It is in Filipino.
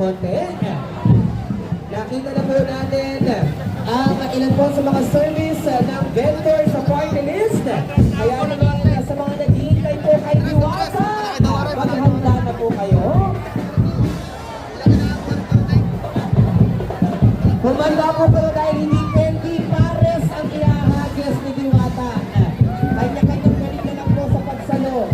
konti. Nakita na po natin ang ilan po sa mga service ng vendor sa party list. Kaya naman sa mga naghihintay po kay Diwata, maghanda na po kayo. Humanda po kayo dahil hindi 20 pares ang ihahagis ni Diwata. Kanya-kanyang galing na lang po sa pagsalo.